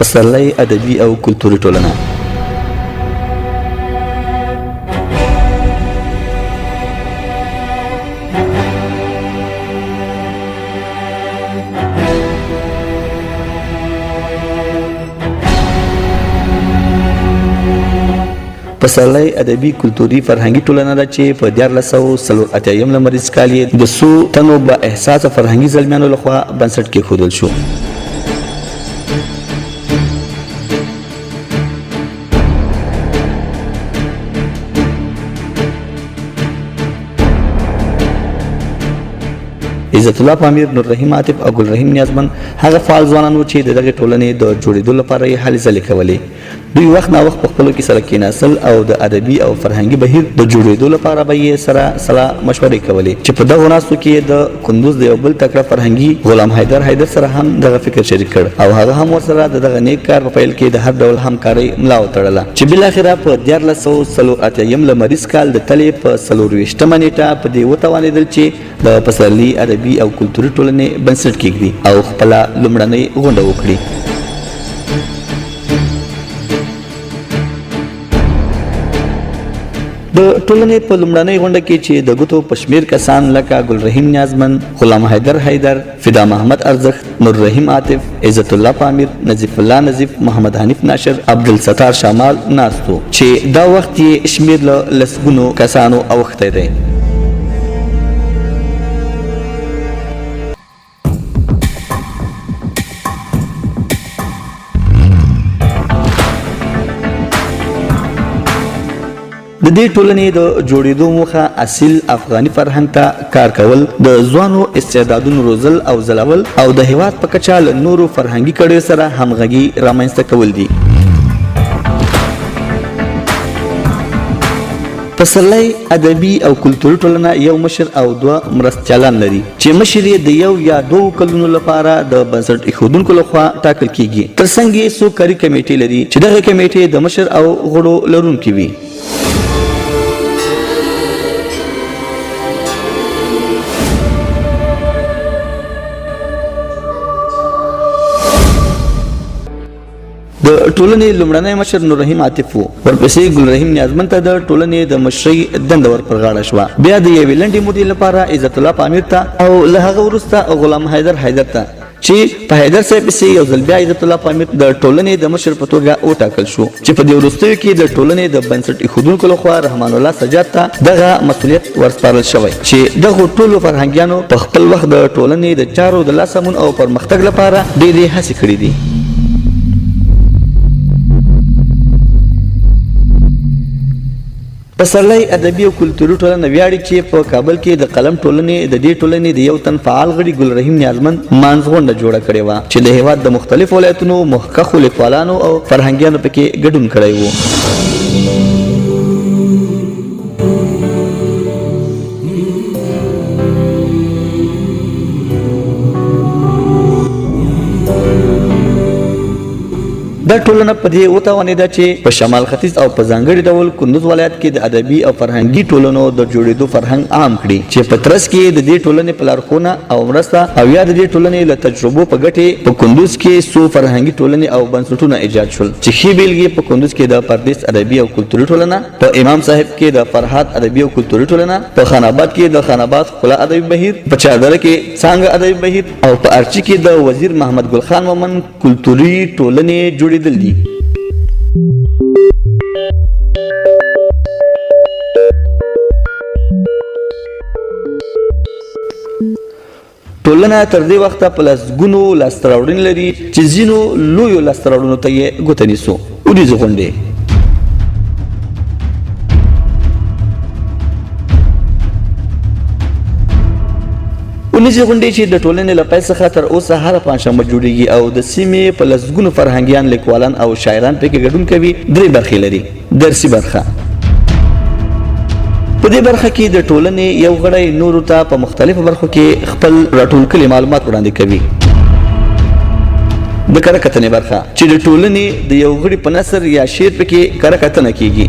پسرلی ادبي او کلتوري ټولنه. پسرلی ادبي کلتوري فرهنګي ټولنه ده چې په 1480 لمریز کال یې د څو تنو با احساسه فرهنګي زلمیانو لخوا بنسټ کېښودل شو. عزت الله پامیر، نور رحیم عاطف او ګل رحیم نیازمن هغه فعال ځوانان چې دغه ټولنې د جوړېدو لپاره یې هلې ځلې کولې. دوی وخت نا وخت په خپلو کې سره کېناستل او د ادبي او فرهنګي بهیر د جوړېدو لپاره به یې سره صلاح مشورې کولې چې په دغو ناستو کې د کندوز د یو بل تکړه فرهنګي غلام حیدر سره هم دغه فکر شریک کړ او هغه هم ورسره د دغه نیک کار په پیل کې د هر ډول همکارۍ ملا وتړله چې بالاخره په 1480 لمریز کال د تلې په 24مه نیټه په دې وتوانېدل چې د پسرلي ادبي او کلتوري ټولنې بنسټ کېږدي او خپله لومړنۍ غونډه وکړي. د ټولنې په لومړنۍ غونډه کې چې د ګوتو په شمېر کسان لکه ګل رحیم نیازمن، غلام حیدر، فدا محمد ارزښت، نور رحیم عاطف، عزت الله پامیر، نظیف الله نظیف، محمد حنیف ناشر، عبدالستار شمال ناستو چې دا وخت یې شمېر له لسګونو کسانو اوښتی دی. د دې ټولنې د جوړېدو موخه اصیل افغاني فرهنګ ته کار کول، د ځوانو استعدادونو روزل او ځلول او د هېواد په کچه له نورو فرهنګي کړیو سره همغږي رامنځته کول دي. پسرلی ادبي او کلتوري ټولنه یو مشر او دوه مرستیالان لري چې مشر یې د یو یا دوه کلونو لپاره د بنسټ ایښودونکو لخوا ټاکل کیږي. ترڅنګ یې څو کاري کمیټې لري چې دغه کمیټې د مشر او غړو لرونکي وي. د ټولنې لومړنی مشر نور رحیم عاطف و، ورپسې ګل رحیم نیازمن ته د ټولنې د مشرۍ دنده ور پر غاړه شوه. بیا د یوې لنډې مودې لپاره عزت الله پامیر ته او له هغه وروسته غلام حیدر ته چې په حیدر صاحب پسې یو ځل بیا عزت الله پامیر د ټولنې د مشر په توګه وټاکل شو چې په دې وروستیو کې د ټولنې د بنسټ ایښودونکو لخوا رحمان الله سجاد ته دغه مسؤلیت ورسپارل شوی چې دغو ټولو فرهنګیانو په خپل وخت د ټولنې د چارو د لاسمون او پرمختګ لپاره ډېرې هڅې کړې دي. پسرلی ادبي او کلتوري ټولنه ویاړي چې په کابل کې د قلم ټولنې د دې ټولنې د یو تن فعال غړي ګل رحیم نیازمن مانځ غونډه جوړه کړې وه چې د هېواد د مختلفو ولایتونو مخکښو لیکوالانو او فرهنګیانو پکې ګډون کړی و. دا ټولنه په دې وتوانېده چې په شمال ختیځ او په ځانګړي ډول کندوز ولایت کې د ادبي او فرهنګي ټولنو د جوړېدو فرهنګ عام کړي چې په ترڅ کې د دې ټولنې په لارښوونه او مرسته او یا د دې ټولنې له تجربو په ګټې په کندوز کې څو فرهنګي ټولنې او بنسټونه ایجاد شول چې ښې بېلګې په کندوز کې د پردیس ادبي او کلتوري ټولنه، په امام صاحب کې د فرهاد ادبي او کلتوري ټولنه، په خان آباد کې د خان آباد ښکلا ادبي بهیر، په چاردره کې څانګه ادبي بهیر او په ارچي کې د وزیر محمد ګل خان مومن کلتوري ټولنې جوړېدل دي. ټولنه تر دې وخته په لسګونو لاسته راوړنې لري چې ځینو لویو لاسته راوړنو ته یې ګوته نیسو. ودیزې غونډې، ونیزې غونډې چې د ټولنې له پیل څخه تر اوسه هره پنجشنبه جوړېږي او د سیمې په لسګونو فرهنګیان، لیکوالان او شاعران پکې ګډون کوي. 3 برخې لري. درسي برخه، په دې برخه کې د ټولنې یو غړی نورو ته په مختلفو برخو کې خپل راټول کړي معلومات وړاندې کوي. د کره کتنې برخه چې د ټولنې د یو غړي په نثر یا شعر پکې کره کتنه کیږي.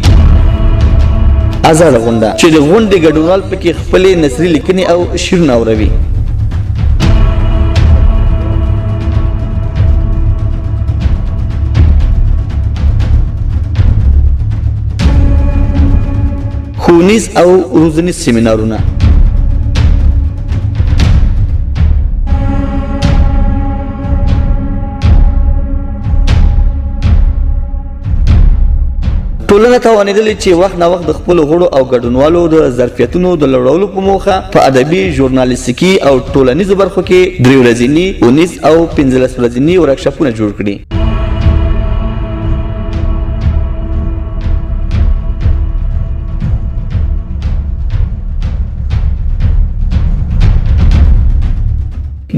آزاده غونډه چې د غونډې ګډونوال پکې خپلې نثري لیکنې او شعرونه اوروي. ښوونیز او روزنیز سیمینارونه. ټولنه توانېدلې چې وخت نا وخت د خپلو غړو او ګډونوالو د ظرفیتونو د لوړولو په موخه په ادبي، ژورنالیستیکي او ټولنیزو برخو کې 3 ورځني، 19 او 15 ورځني ورکشاپونه جوړ کړي.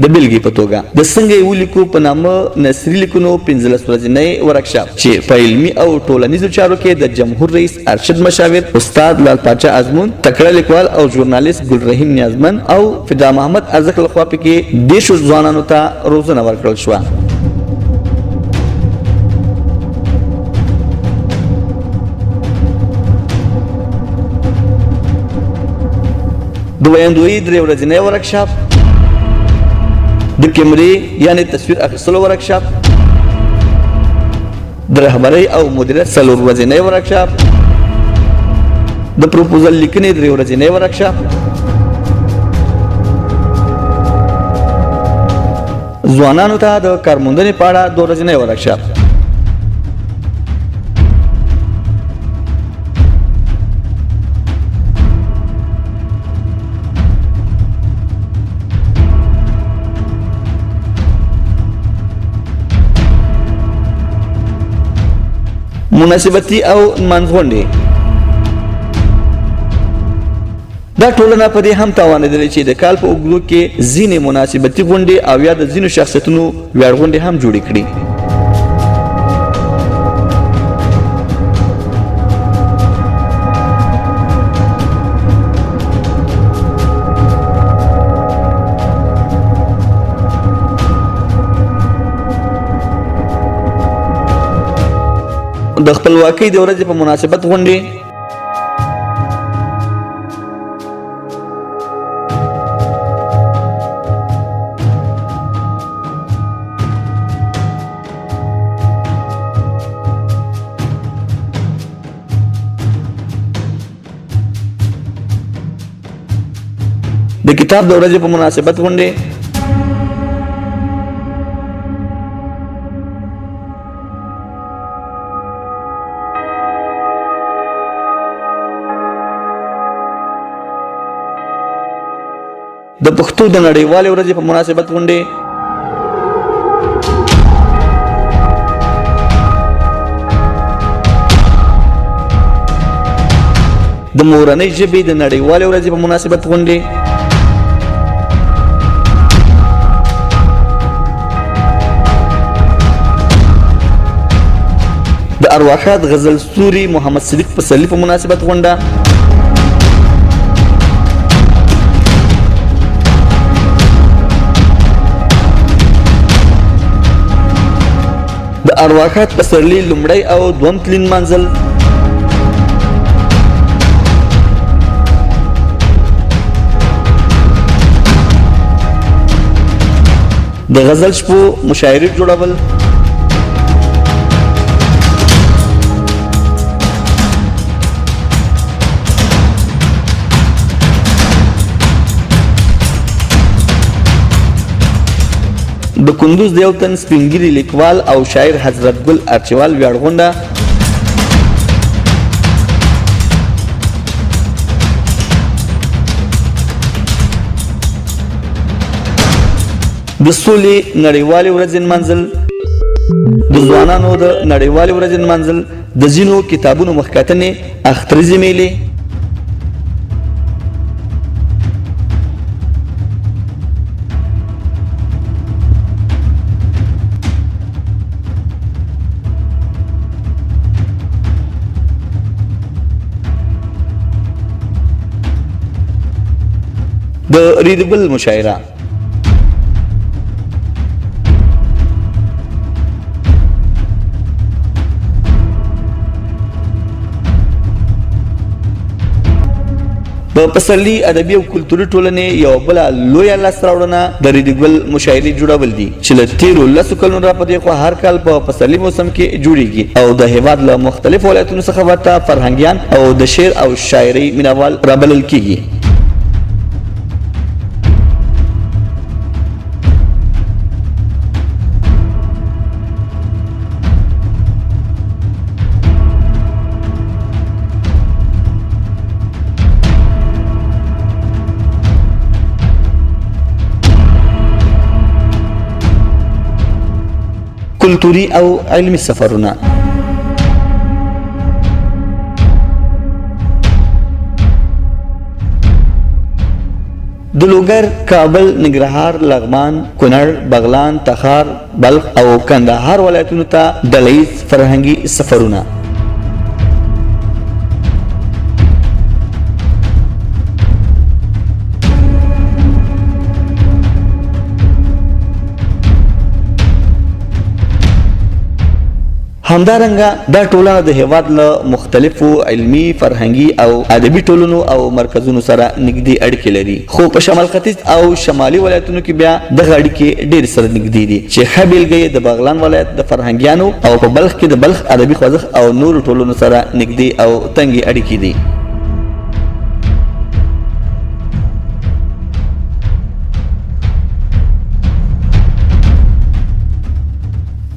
د بیلګې په توګه د څنګه یې ولیکو په نامه نثري لیکنو 15 ورځنی ورکشاپ چې په علمي او ټولنیزو چارو کې د جمهور رئیس ارشد مشاور استاد لال پاچا ازمون، تکړه لیکوال او ژورنالیست ګلرحیم نیازمن او فدا محمد ارزق لخوا پکې 10 ځوانانو ته روزنه ورکړل شوه. د ویندوی 3 ورځنی ورکشاپ، د کیمرې یعنی تصویر اخیستلو ورکشاپ، د رهبرۍ او مدیریت 4 ورځنی ورکشاپ، د پروپوزل لیکنې 3 ورځنی ورکشاپ، ځوانانو ته د کارموندنې په اړه 2 ورځنی ورکشاپ. مناسبتي او منځغونډې. دا ټولنه په دې هم توانېدلې چې د کال په اوږدو کې ځینې مناسبتي غونډې او یا د ځینو شخصیتونو ویاړ غونډې هم جوړې کړي. د خپلواکۍ د ورځې په مناسبت غونډې، د کتاب د ورځې په مناسبت غونډې، د پښتو د نړیوالې ورځې په مناسبت غونډې، د مورنۍ ژبې د نړیوالې ورځې په مناسبت غونډې، د ارواښاد غزل ستوري محمد صدیق پسرلي په مناسبت غونډه، د ارواښاد پسرلي لومړی او دویم تلین منزل، د غزل شپو مشاعرې جوړول، د کندوز د یو تن سپینګیري لیکوال او شاعر حضرت ګل ارچوال ویاړ غونډه، د سولې نړیوالې ورځې نمانځل، د ځوانانو د نړیوالې ورځې نمانځل، د ځینو کتابونو مخکتنې، اختریزې میلې، د ریډبل مشاعره، په پسرلي ادبي او کلتوري ټولنې یو بل لوی لاسته راوړنه د ریډیګل مشاعرې جوړول دي چې له تیرو لسو کلونو را په دې خوا هر کال په پسرلي موسم کې جوړیږي او د هیواد له مختلفو ولایتونو څخه ورته فرهنګیان او د شعر او شاعري مینوال رابلل کیږي. کلتوري او علمي سفرونه د لوګر، کابل، ننګرهار، لغمان، کونړ، بغلان، تخار، بلخ او کندهار ولایتونو ته ډلهیز فرهنګي سفرونه. همدارنګه دا ټولنه د هیواد له مختلفو علمي، فرهنګي او ادبي ټولنو او مرکزونو سره نږدې اړیکې لري، خو په شمال ختیځ او شمالي ولایتونو کې بیا دغه اړیکې ډېر سره نږدې دي چې ښه بیلګه یې د بغلان ولایت د فرهنګیانو او په بلخ کې د بلخ ادبي خوځښت او نورو ټولنو سره نږدې او تنګې اړیکې دي.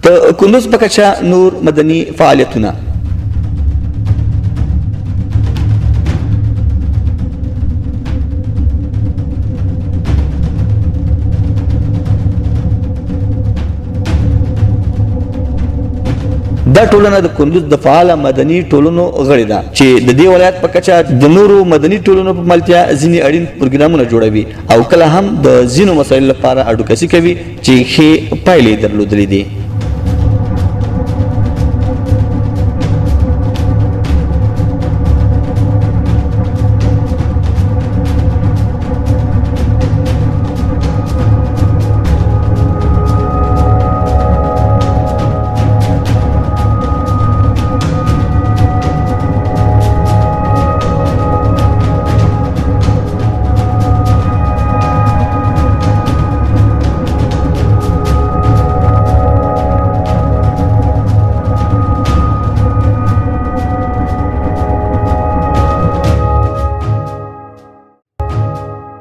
د کندوز په کچه نور مدني فعالیتونه دا ټولنه د کندوز د فعاله مدني ټولنو غړي ده چې د دې ولایت په کچه د نورو مدني ټولنو په ملتیا ځینې اړین پروګرامونه جوړوي او کله هم د ځینو مسایلو لپاره اډوکسي کوي چې ښې پایلې درلودلې دي.